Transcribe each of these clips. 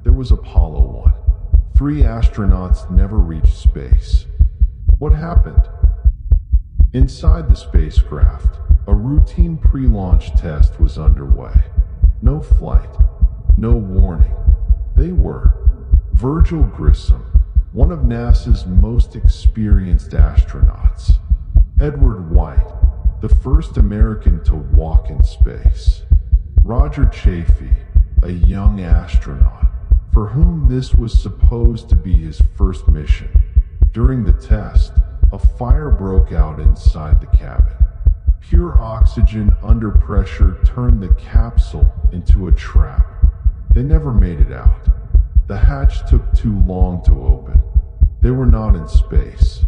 There was Apollo 1. 3 astronauts never reached space. What happened? Inside the spacecraft, a routine pre-launch test was underway. No flight, no warning. They were Virgil Grissom, one of NASA's most experienced astronauts; Edward White, the first American to walk in space; Roger Chaffee, a young astronaut, for whom this was supposed to be his first mission. During the test, a fire broke out inside the cabin. Pure oxygen under pressure turned the capsule into a trap. They never made it out. The hatch took too long to open. They were not in space.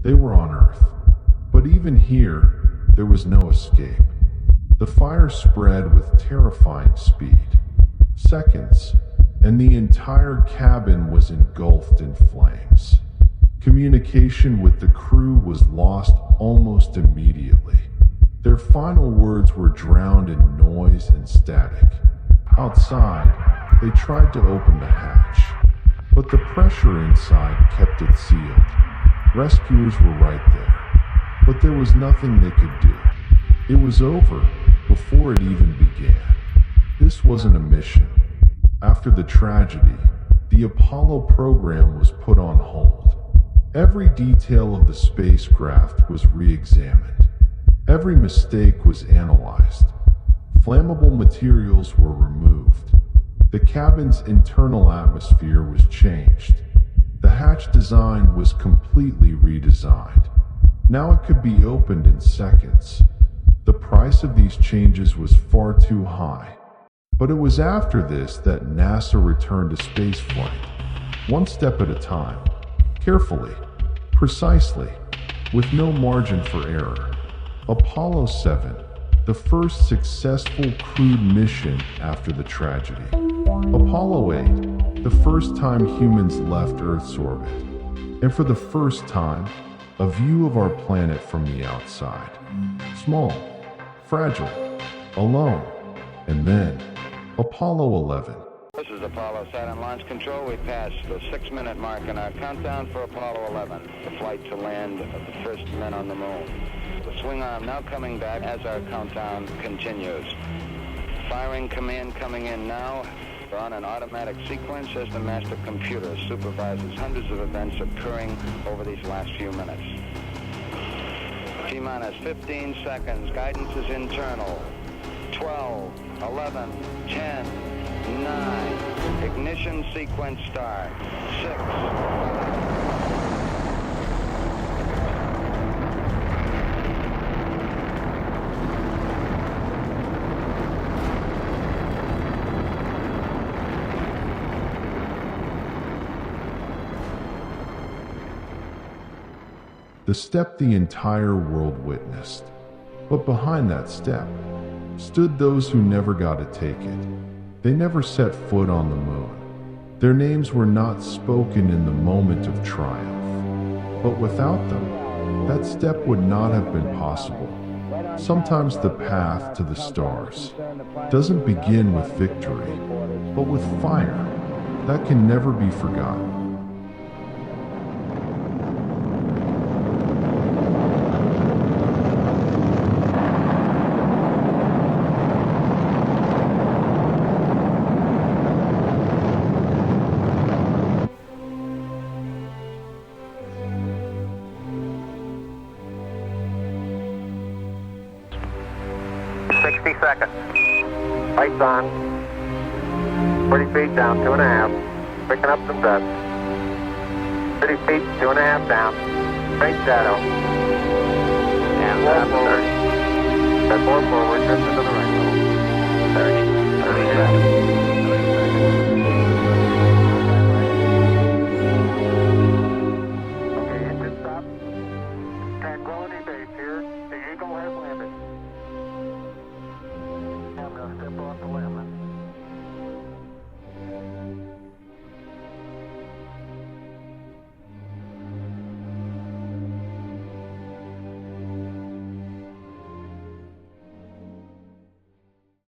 They were on Earth. But even here, there was no escape. The fire spread with terrifying speed. Seconds, and the entire cabin was engulfed in flames. Communication with the crew was lost almost immediately. Their final words were drowned in noise and static. Outside, they tried to open the hatch, but the pressure inside kept it sealed. Rescuers were right there, but there was nothing they could do. It was over before it even began. This wasn't a mission. After the tragedy, the Apollo program was put on hold. Every detail of the spacecraft was re-examined. Every mistake was analyzed. Flammable materials were removed. The cabin's internal atmosphere was changed. The hatch design was completely redesigned. Now it could be opened in seconds. The price of these changes was far too high. But it was after this that NASA returned to spaceflight, one step at a time, carefully, precisely, with no margin for error. Apollo 7, the first successful crewed mission after the tragedy. Apollo 8, the first time humans left Earth's orbit. And for the first time, a view of our planet from the outside. Small, fragile, alone, and then Apollo 11. This is Apollo Saturn Launch Control. We passed the 6-minute mark in our countdown for Apollo 11, the flight to land of the first men on the moon. The swing arm now coming back as our countdown continues. Firing command coming in now. We're on an automatic sequence as the master computer supervises hundreds of events occurring over these last few minutes. T-minus 15 seconds. Guidance is internal. 12, 11, 10, 9. Ignition sequence start. 6. The step the entire world witnessed. But behind that step stood those who never got to take it. They never set foot on the moon. Their names were not spoken in the moment of triumph. But without them, that step would not have been possible. Sometimes the path to the stars doesn't begin with victory, but with fire that can never be forgotten. Lights on. 40 feet down, 2.5. Picking up some dust. 30 feet, 2.5 down. Faint shadow. And that's 30. Step 4 forward, drift to the right. 30. 37. 37.